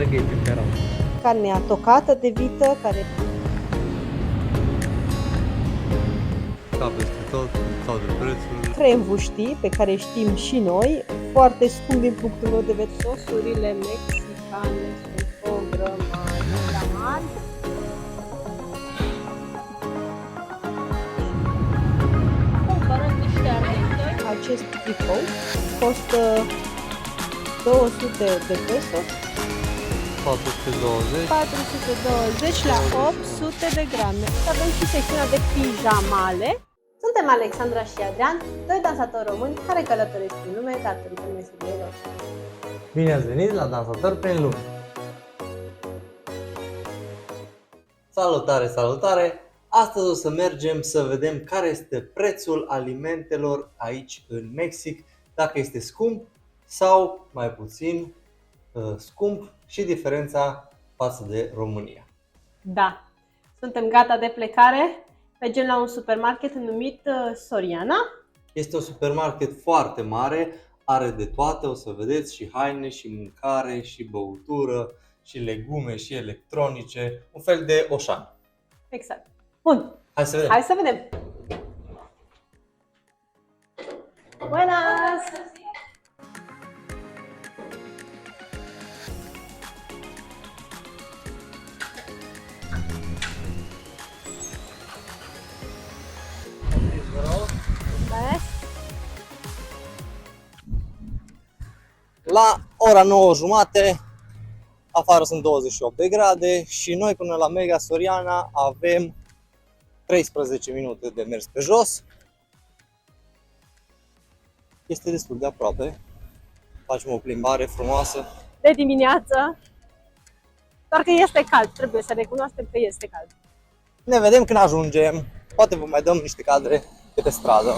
drăgăi temperat. Carnea tocată de vită, care Ca peste tot, sau de prețuri. cremvuștii, pe care știm și noi, foarte scump din punctul meu de vedere. Sosurile mexicane sunt o grămadă mari. Cumpărăm niște ardei. Acest tricou costă 200 de pesos, 420. 420 la 800 de grame. Avem și secțiunea de pijamale. Suntem Alexandra și Adrian, doi dansatori români care călătoresc prin lume datorită meseriei lor. Bine ați venit la Dansatori prin lume! Salutare, salutare! Astăzi o să mergem să vedem care este prețul alimentelor aici în Mexic, dacă este scump sau mai puțin scump și diferența față de România. Da, suntem gata de plecare. Mergem la un supermarket numit Soriana. Este un supermarket foarte mare, are de toate, o să vedeți, și haine, și mâncare, și băutură, și legume, și electronice, un fel de Oșan. Exact. Bun, Hai să vedem! hai să vedem. Buenas! La ora 9:30, afară sunt 28 de grade și noi până la Mega Soriana avem 13 minute de mers pe jos. Este destul de aproape. Facem o plimbare frumoasă. De dimineață, doar că este cald, trebuie să recunoaștem că este cald. Ne vedem când ajungem. Poate vă mai dăm niște cadre de pe stradă.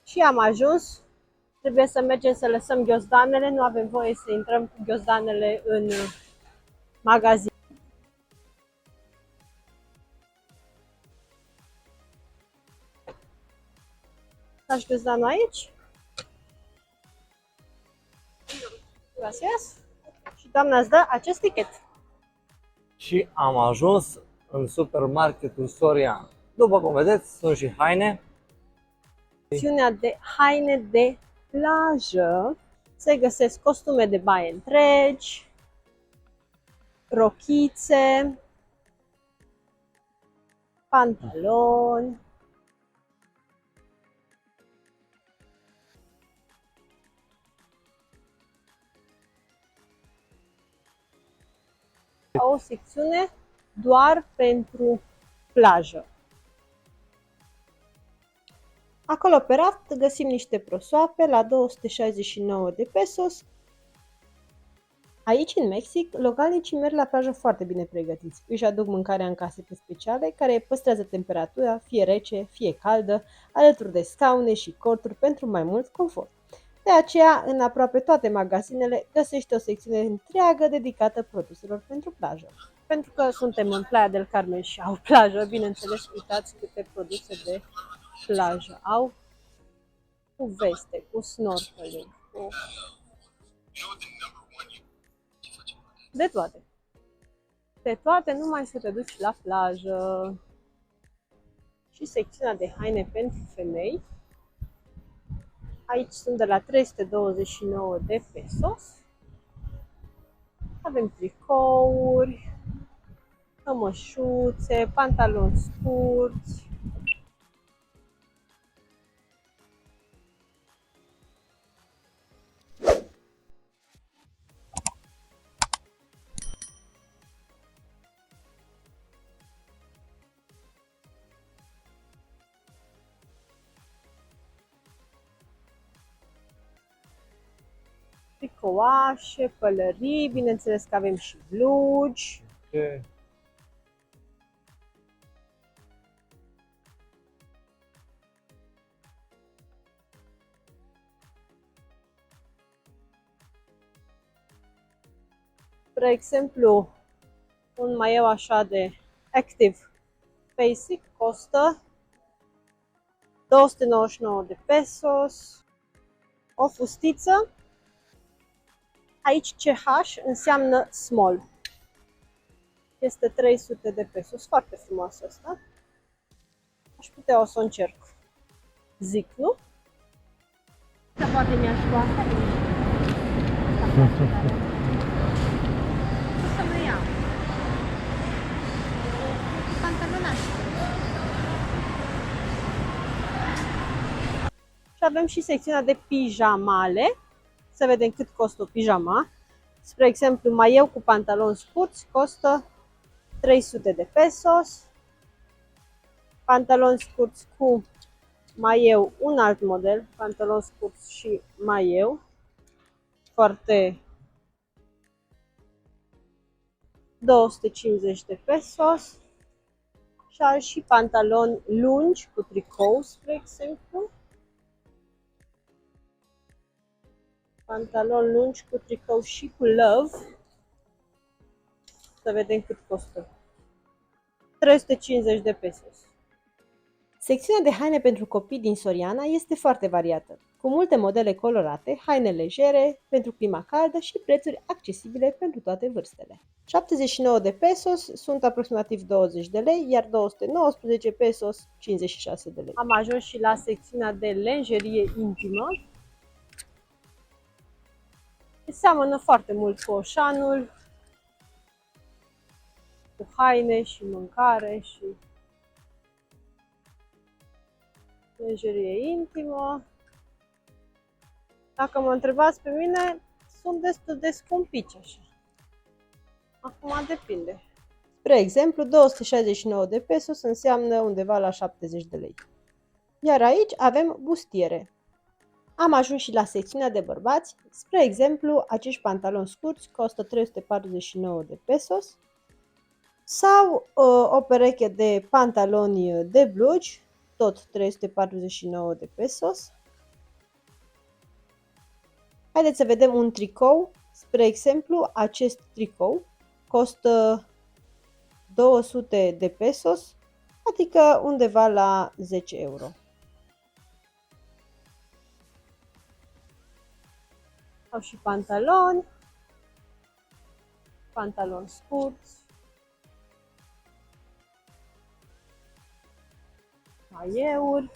Și am ajuns. Trebuie să mergem să lăsăm ghiozdanele, nu avem voie să intrăm cu ghiozdanele în magazin. Lași ghiozdanul aici. Gracias. Și doamna îți dă acest tichet. Și am ajuns în supermarketul Soriana. După cum vedeți, sunt și haine. Secțiunea de haine de plajă. Se găsesc costume de baie întregi, rochițe, pantaloni, o secțiune doar pentru plajă. Acolo pe raft găsim niște prosoape la 269 de pesos. Aici, în Mexic, localnicii merg la plajă foarte bine pregătiți. Își aduc mâncarea în casete speciale, care păstrează temperatura, fie rece, fie caldă, alături de scaune și corturi pentru mai mult confort. De aceea, în aproape toate magazinele, găsești o secțiune întreagă dedicată produselor pentru plajă. Pentru că suntem în Playa del Carmen și au plajă, bineînțeles, uitați câte produse de plajă au, cu veste, cu snorkeling, cu de toate. De toate, numai să te duci la plajă. Și secțiunea de haine pentru femei. Aici sunt de la 329 de pesos. Avem tricouri, cămășuțe, pantaloni scurți. tricouașe, pălării, bineînțeles că avem și blugi. Ok. Spre exemplu, un maieu așa de Active Basic costă 299 de pesos. O fustiță. Aici CH înseamnă small. Este 300 de pesos. Foarte frumoasă asta. Aș putea o să o încerc. Zic, nu? Că poate mi-aș lua asta de mici. O să mă iau. Pantalonaș. Și avem și secțiunea de pijamale. Să vedem cât costă o pijama. Spre exemplu, maieu cu pantaloni scurți costă 300 de pesos. Pantaloni scurți cu maieu, un alt model, pantaloni scurți și maieu, foarte 250 de pesos. Și pantaloni lungi cu tricou, spre exemplu. Pantaloni lungi cu tricou și cu love. Să vedem cât costă. 350 de pesos. Secțiunea de haine pentru copii din Soriana este foarte variată, cu multe modele colorate, haine legere, pentru clima caldă și prețuri accesibile pentru toate vârstele. 79 de pesos sunt aproximativ 20 de lei, iar 219 pesos 56 de lei. Am ajuns și la secțiunea de lenjerie intimă. Seamănă foarte mult cu Oșanul, cu haine și mâncare și lenjerie intimă. Dacă mă întrebați pe mine, sunt destul de scumpici așa. Acum depinde. Spre exemplu, 269 de pesos înseamnă undeva la 70 de lei. Iar aici avem bustiere. Am ajuns și la secțiunea de bărbați. Spre exemplu, acești pantaloni scurți costă 349 de pesos sau o pereche de pantaloni de blugi, tot 349 de pesos. Haideți să vedem un tricou. Spre exemplu, acest tricou costă 200 de pesos, adică undeva la 10 euro. Au și pantaloni, pantaloni scurți, maieuri.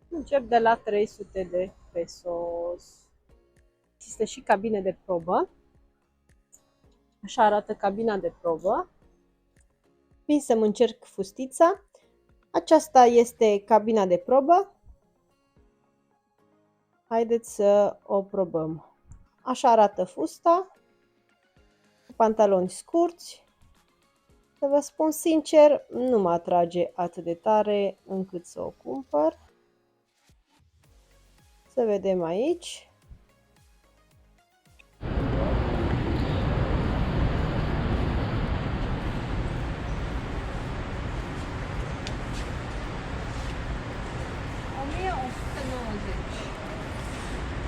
Încep de la 300 de pesos. Există și cabine de probă. Așa arată cabina de probă. Vin să-mi încerc fustița. Aceasta este cabina de probă. Haideți să o probăm. Așa arată fusta. Pantaloni scurți. Să vă spun sincer, nu mă atrage atât de tare încât să o cumpăr. Să vedem aici.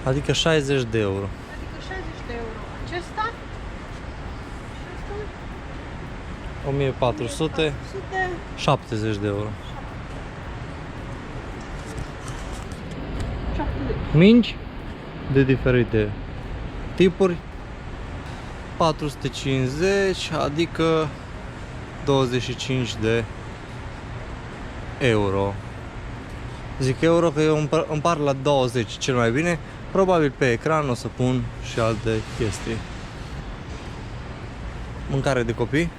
Adică 60 de euro. Adică 60 de euro. Acesta? 1400, 70 de euro. Mingi de diferite tipuri, 450, adică 25 de euro. Zic euro că eu împart la 20 cel mai bine. Probabil pe ecran o să pun și alte chestii. Mâncare de copii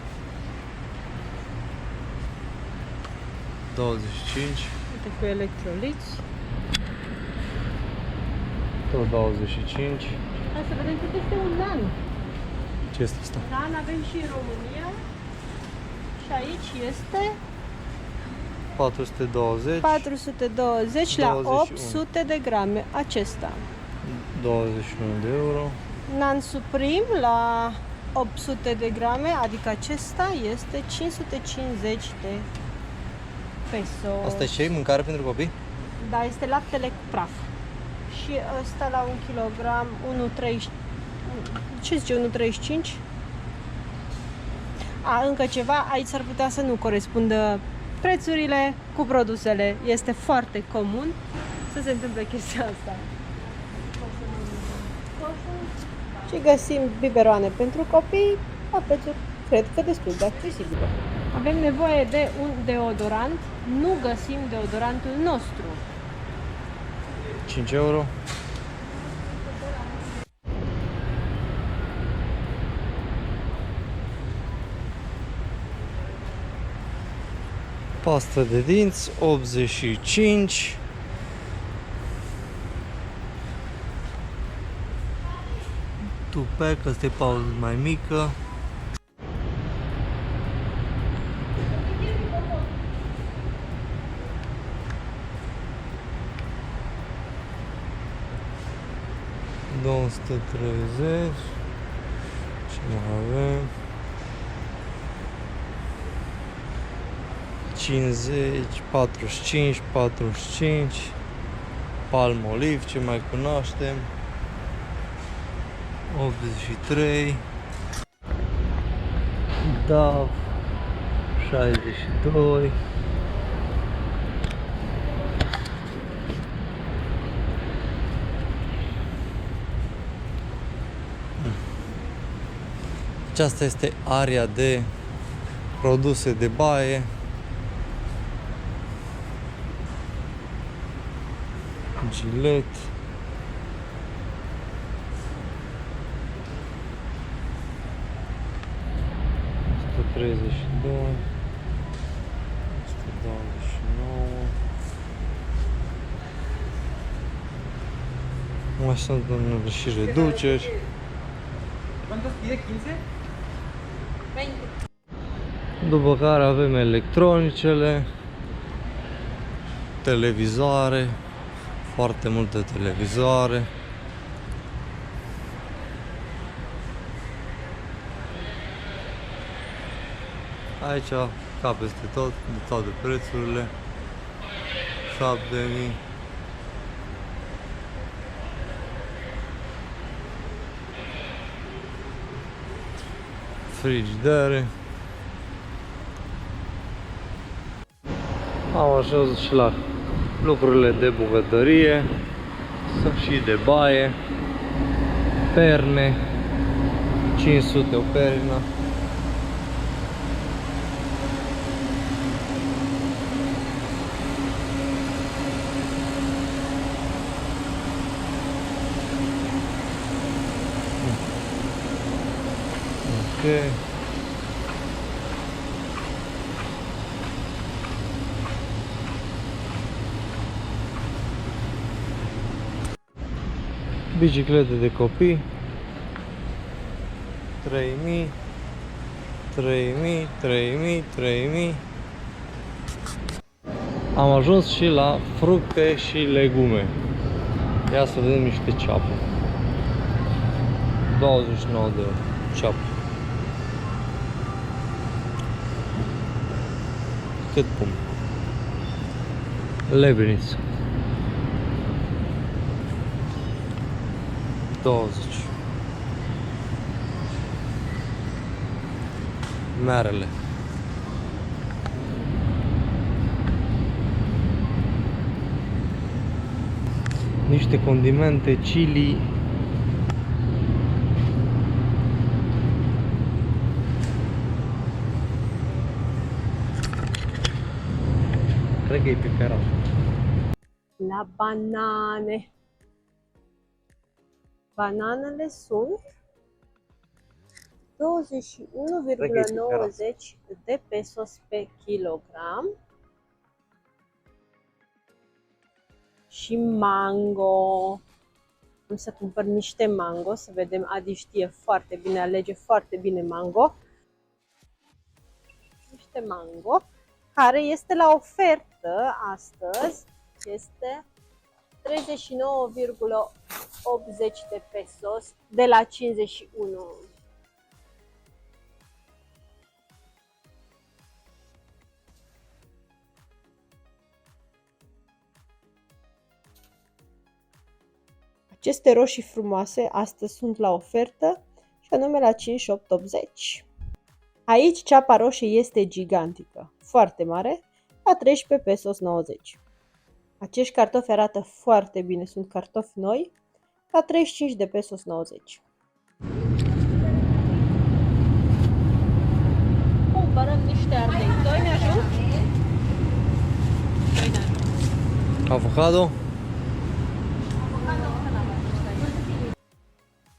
25. Uite cu electroliți. Tot 25. Hai să vedem cât este un nan. Ce este asta? Dan avem și în România. Și aici este 420, 420 la 21. 800 de grame acesta. 21 de euro. Nan Supreme la 800 de grame, adică acesta este 550 de peso. Asta e ce? Mâncare pentru copii? Da, este laptele cu praf. Și ăsta la 1 kg, 1,30. Ce zice 1,35? Încă ceva, aici s-ar putea să nu corespundă prețurile cu produsele. Este foarte comun să se întâmple chestia asta. Și găsim biberoane pentru copii la prețuri, cred că destul de accesibile. Avem nevoie de un deodorant, nu găsim deodorantul nostru. 5 euro. Pasta de dinți 85. Tupec, asta e pauză mai mică. $230. Ce mai avem? 50, 45, 45. Palmolive, ce mai cunoaștem. 83. Dove 62. Aceasta este area de produse de baie. Gillette. $132. $129. Mai sunt unele și reduceri. ¿Cuántos pide? ¿15? După care avem electronicele, televizoare, foarte multe televizoare. Aici, ca peste tot, de toate prețurile. 7.000. Frigidere. Am ajuns și la lucrurile de bucătărie și de baie. Perne, 500 o pernă. Ok. Biciclete de copii 3.000, 3.000, 3.000, 3.000. Am ajuns și la fructe și legume. Ia să vedem niște ceapă. 29 de euro ceapă. Cât pun? Lebeniță 20. Merele niște condimente chili. Cred că e piperat. La banane. Bananele sunt 21,90 de pesos pe kilogram. Și mango. Am să cumpăr niște mango, să vedem. Adi știe foarte bine, alege foarte bine mango. Niște latte mango, care este la ofertă astăzi, este 39,80 de pesos de la 51. Aceste roșii frumoase astăzi sunt la ofertă și anume la 58,80. Aici ceapa roșie este gigantică, foarte mare, la 13 pesos 90. Acești cartofi arată foarte bine, sunt cartofi noi, la 35 de pesos 90. Cumpărăm niște ardei. Doi ne ajung? Avocado.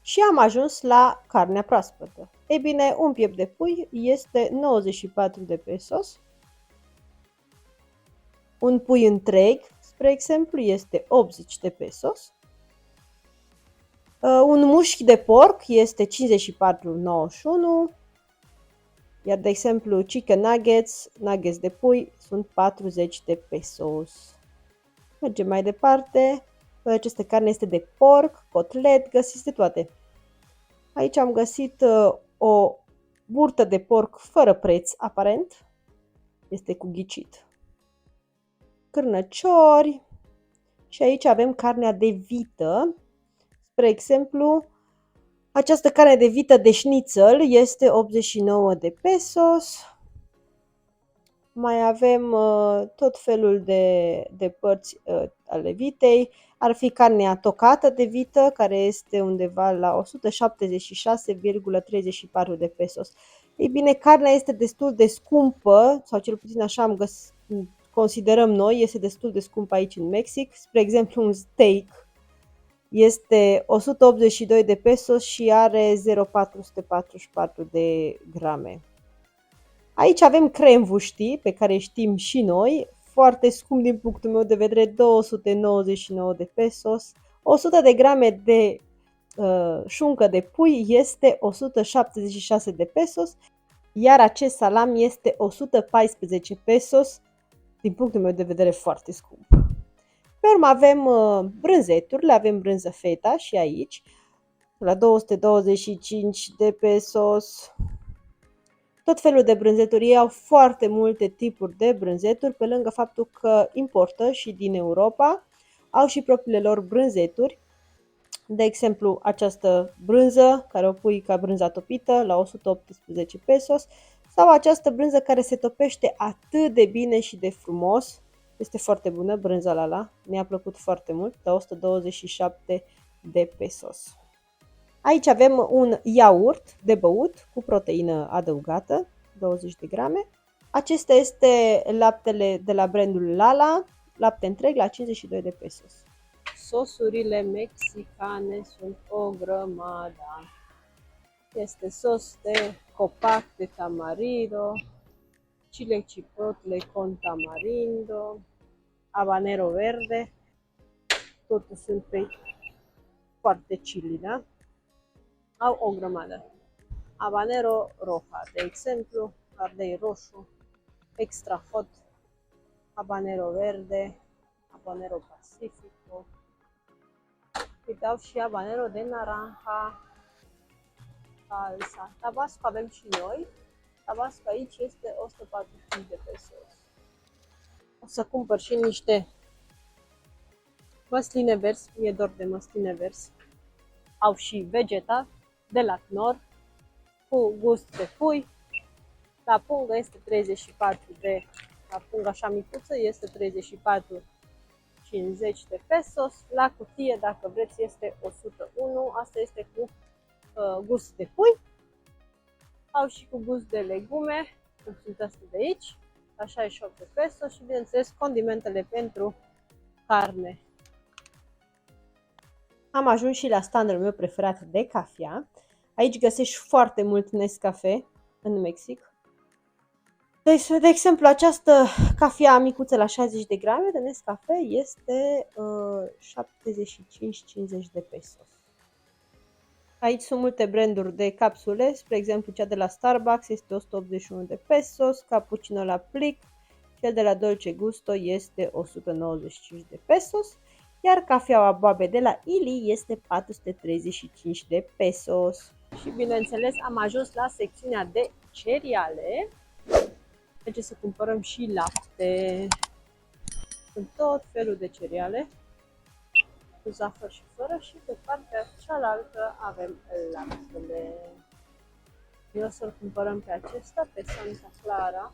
Și am ajuns la carnea proaspătă. Ei bine, un piept de pui este 94 de pesos. Un pui întreg, spre exemplu, este 80 de pesos. Un mușchi de porc este 54,91. Iar, de exemplu, chicken nuggets, nuggets de pui, sunt 40 de pesos. Mergem mai departe. Această carne este de porc, cotlet, găsiți de toate. Aici am găsit o burtă de porc fără preț, aparent. Este cu ghicit. Cârnăciori. Și aici avem carnea de vită. Spre exemplu, această carne de vită de șnițel este 89 de pesos. Mai avem tot felul de părți ale vitei. Ar fi carnea tocată de vită, care este undeva la 176,34 de pesos. Ei bine, carnea este destul de scumpă, sau cel puțin așa considerăm noi, este destul de scumpă aici în Mexic. Spre exemplu, un steak este 182 de pesos și are 0,444 de grame. Aici avem cremvuștii, pe care știm și noi, foarte scump din punctul meu de vedere, 299 de pesos. 100 de grame de șuncă de pui este 176 de pesos, iar acest salam este 114 pesos, din punctul meu de vedere foarte scump. Pe urmă avem brânzeturile, avem brânză feta și aici, la 225 de pesos. Tot felul de brânzeturi, ei au foarte multe tipuri de brânzeturi, pe lângă faptul că importă și din Europa, au și propriile lor brânzeturi. De exemplu, această brânză, care o pui ca brânza topită, la 118 pesos, sau această brânză care se topește atât de bine și de frumos. Este foarte bună brânza la, mi-a plăcut foarte mult, la 127 de pesos. Aici avem un iaurt de băut cu proteină adăugată, 20 de grame. Acesta este laptele de la brandul Lala, lapte întreg la 52 de pesos. Sosurile mexicane sunt o grămadă. Este sos de copac de tamarindo, chile chipotle con tamarindo, habanero verde, totul sunt pe foarte chili, da? Au o grămadă. Habanero roja, de exemplu, ardei roșu, extra hot, habanero verde, habanero pacifico. Uite, au și habanero de naranja, salsa. Tabasco avem și noi. Tabasco aici este 145 de pesos. O să cumpăr și niște măsline verzi, mi-e dor de măsline verzi. Au și vegeta de la Knorr cu gust de pui. La pungă este 34 de, la pungă așa micuță este 34,50 de pesos. La cutie, dacă vreți, este 101. Asta este cu gust de pui. Au și cu gust de legume, cum sunt astea de aici, la 68 de pesos și, bineînțeles, condimentele pentru carne. Am ajuns și la standul meu preferat de cafea. Aici găsești foarte mult Nescafe în Mexic. Deci, de exemplu, această cafea micuță la 60 de grame de Nescafe este 75,50 de pesos. Aici sunt multe branduri de capsule, spre exemplu cea de la Starbucks este 181 de pesos, cappuccino la plic, cel de la Dolce Gusto este 195 de pesos, iar cafeaua Boabe de la Ili este 435 de pesos. Și bineînțeles am ajuns la secțiunea de cereale. Merge să cumpărăm și lapte. Sunt tot felul de cereale, cu zahăr și fără, și pe partea cealaltă avem laptele. Eu o să-l cumpărăm pe acesta, pe Santa Clara,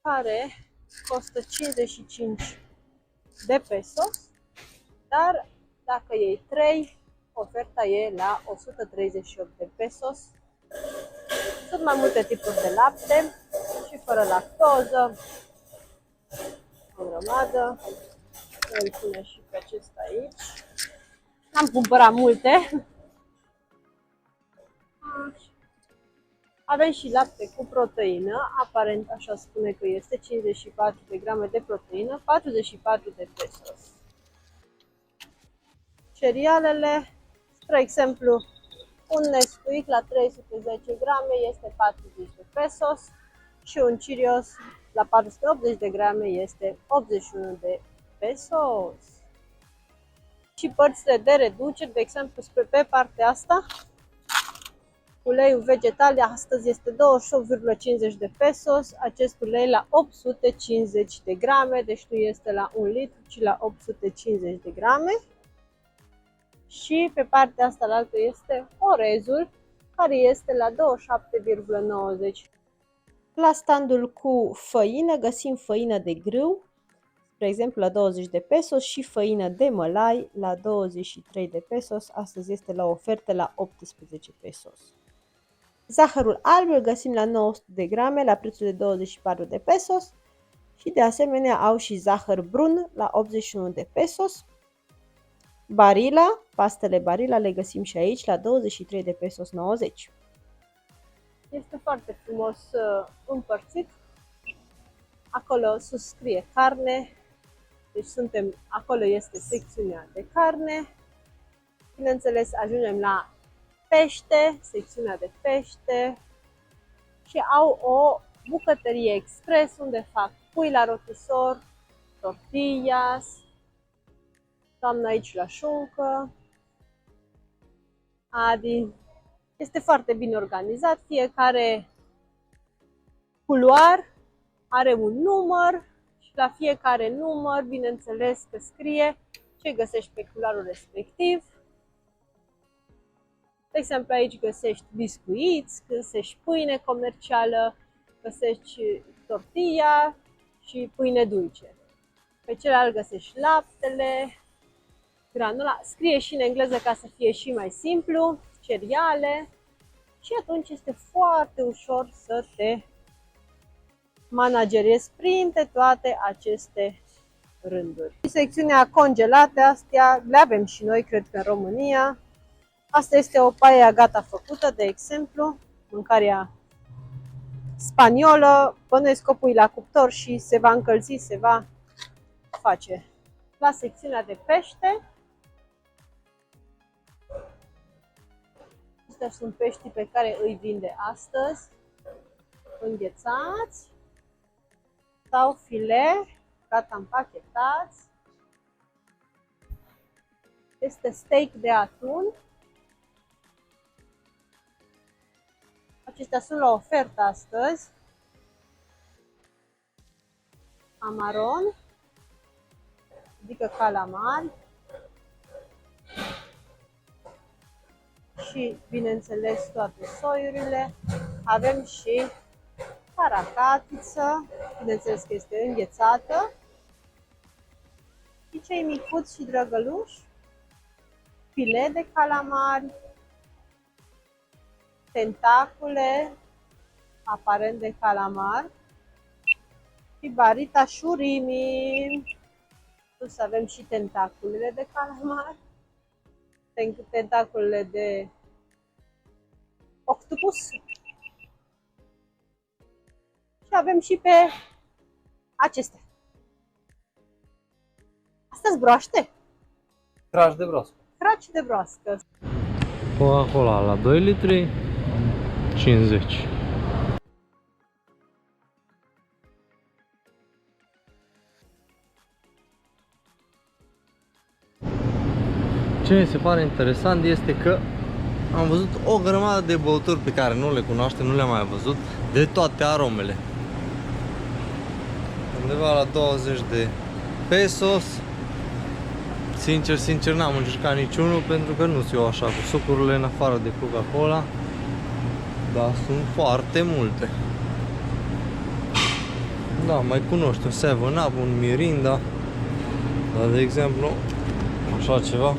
care costă 55 de pesos, dar dacă iei 3, oferta e la 138 de pesos. Sunt mai multe tipuri de lapte și fără lactoză, o grămadă. Îl pune și pe acesta aici. Am cumpărat multe. Avem și lapte cu proteină, aparent așa spune că este 54 de grame de proteină, 44 de pesos. Cerealele, spre exemplu, un Nesquik la 310 grame este 40 de pesos și un Cheerios la 480 de grame este 81 de pesos. Și părțile de reduceri, de exemplu, pe partea asta, uleiul vegetal de astăzi este 28,50 de pesos, acest ulei la 850 de grame, deci nu este la 1 litru, ci la 850 de grame. Și pe partea asta la altă este orezul, care este la 27,90. La standul cu făină găsim făină de grâu, spre exemplu la 20 de pesos, și făină de mălai la 23 de pesos, astăzi este la ofertă la 18 pesos. Zahărul alb îl găsim la 900 de grame la prețul de 24 de pesos și de asemenea au și zahăr brun la 81 de pesos. Barilla, pastele Barilla le găsim și aici la 23 de pesos 90. Este foarte frumos împărțit. Acolo sus scrie carne, deci acolo este secțiunea de carne. Bineînțeles, ajungem la pește, secțiunea de pește, și au o bucătărie expres unde fac pui la rotisor, tortillas, doamna aici la șuncă, Adi. Este foarte bine organizat, fiecare culoar are un număr și la fiecare număr, bineînțeles că scrie ce găsești pe culoarul respectiv. De exemplu, aici găsești biscuiți, găsești pâine comercială, găsești tortilla și pâine dulce. Pe celălalt găsești laptele, granula, scrie și în engleză ca să fie și mai simplu, cereale, și atunci este foarte ușor să te manageriezi printre toate aceste rânduri. Secțiunea congelate, astea le avem și noi, cred că în România. Asta este o paella gata făcută, de exemplu, mâncarea spaniolă, bănuiesc o pui la cuptor și se va încălzi, se va face. La secțiunea de pește, astea sunt peștii pe care îi vinde astăzi, înghețați sau file, gata împachetați. Este steak de atun. Acestea sunt la ofertă astăzi. Amaron, adică calamari. Și, bineînțeles, toate soiurile. Avem și caracatiță, bineînțeles că este înghețată. Și cei micuți și drăgăluși, file de calamari, tentacule, aparent de calamar, și barita surimi. Plus avem și tentaculele de calamar, tentaculele de octopus. Și avem și pe acestea. Astea-s broaște. Craci de broască. Craci de broască. Coca-Cola la 2 litri 50. Ce mi se pare interesant este că am văzut o grămadă de băuturi pe care nu le cunoaștem, nu le-am mai văzut, de toate aromele. Undeva la 20 de pesos. Sincer, n-am încercat niciunul pentru că nu-s eu așa cu sucurile în afară de Coca-Cola. Dar sunt foarte multe. Da, mai cunoști un 7-Up, un Mirinda. Dar de exemplu, așa ceva.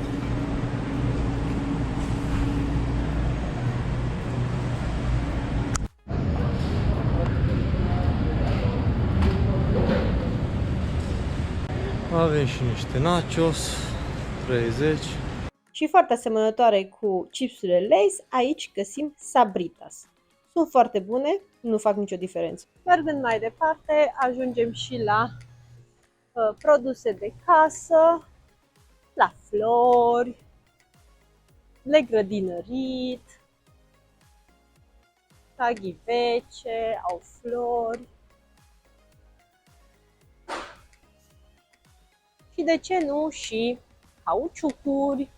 Avem și niște nachos, 30. Și foarte asemănătoare cu chipsurile Lay's, aici găsim Sabritas. Sunt foarte bune, nu fac nicio diferență. Mergând mai departe, ajungem și la produse de casă, la flori, de grădinărit, la ghivece, au flori. Și de ce nu și cauciucuri.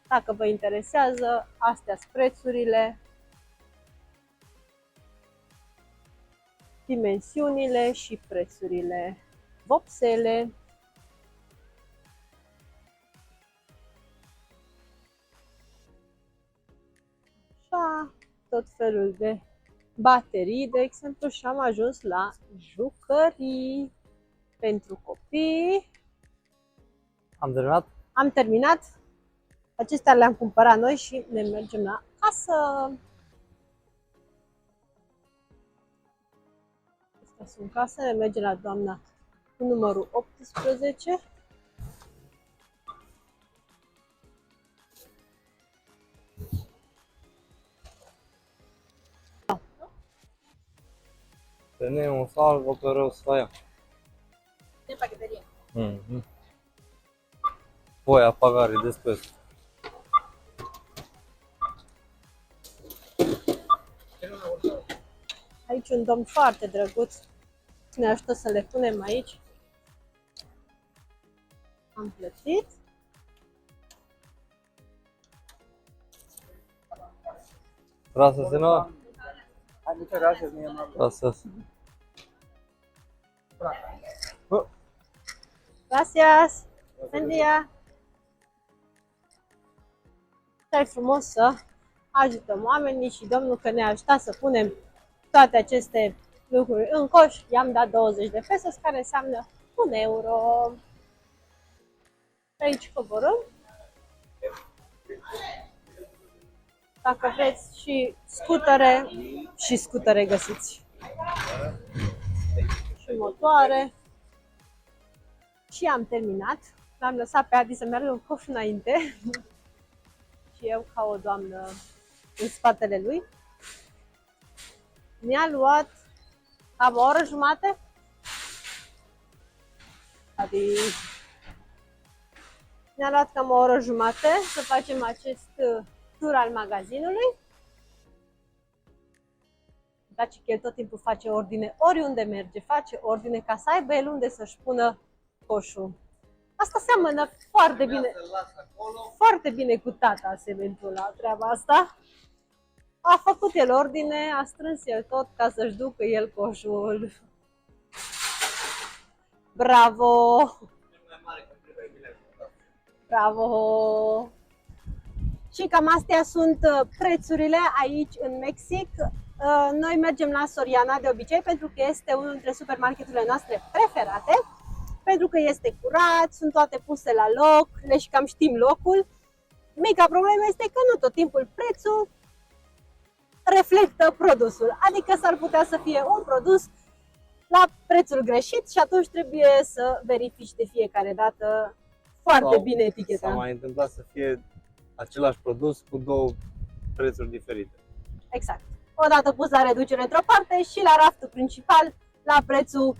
Dacă vă interesează, astea sunt prețurile, dimensiunile și prețurile. Vopsele. Așa, tot felul de baterii, de exemplu, și am ajuns la jucării pentru copii. Am terminat? Am terminat. Acestea le-am cumpărat noi și ne mergem la casă. Astea sunt casă, ne mergem la doamna cu numărul 18. Tenemos algo, pero está De paquetería. Voy a pagar y después. Aici un domn foarte drăguț ne ajută să le punem aici. Am plătit. Gracias, señora. Muchas gracias, mi amable. Gracias. Gracias! Bun dia! Ce frumos să ajutăm oamenii și domnul că ne-a ajutat să punem toate aceste lucruri în coș. I-am dat 20 de pesos, care înseamnă 1 euro. Aici coborâm. Dacă vreți și scutere găsiți. Și motoare. Și am terminat. L-am lăsat pe Adi să meargă în coș înainte. Și eu ca o doamnă în spatele lui. Mi-a luat cam o oră jumate. Adi. Ne-a luat cam o oră jumate să facem acest tur al magazinului. Daci că el tot timpul face ordine, oriunde merge, face ordine ca să aibă el unde să-și pună coșul. Asta seamănă foarte bine cu tata, sementul la treaba asta. A făcut el ordine, a strâns el tot ca să-și ducă el coșul. Bravo! Bravo! Și cam astea sunt prețurile aici în Mexic. Noi mergem la Soriana de obicei pentru că este unul dintre supermarketurile noastre preferate, pentru că este curat, sunt toate puse la loc, le și cam știm locul. Mica problemă este că nu tot timpul prețul reflectă produsul, adică s-ar putea să fie un produs la prețul greșit și atunci trebuie să verifici de fiecare dată foarte bine eticheta. S-a mai întâmplat să fie același produs cu două prețuri diferite. Exact. Odată pus la reducere într-o parte și la raftul principal la prețul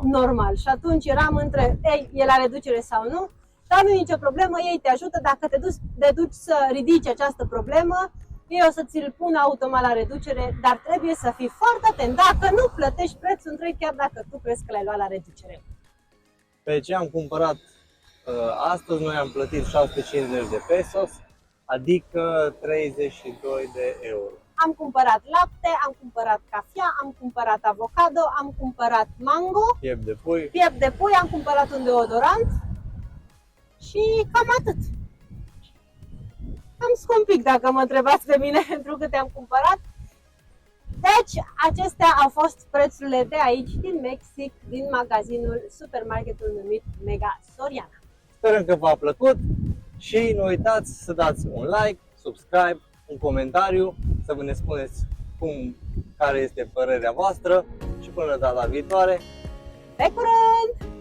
normal. Și atunci eram între, ei, e la reducere sau nu? Dar nu e nicio problemă, ei te ajută. Dacă te duci să ridici această problemă, ei o să ți-l pună automat la reducere, dar trebuie să fii foarte atent. Dacă nu plătești prețul întreg, chiar dacă tu crezi că l-ai luat la reducere. Pe ce am cumpărat astăzi, noi am plătit 650 de pesos, adică 32 de euro. Am cumpărat lapte, am cumpărat cafea, am cumpărat avocado, am cumpărat mango, Piept de pui. piept de pui, am cumpărat un deodorant și cam atât. Am scumpit dacă mă întrebați pe mine pentru câte am cumpărat. Deci, acestea au fost prețurile de aici, din Mexic, din magazinul, supermarketul numit Mega Soriana. Sperăm că v-a plăcut și nu uitați să dați un like, subscribe, un comentariu, să ne spuneți care este părerea voastră și până data viitoare. Pe curând!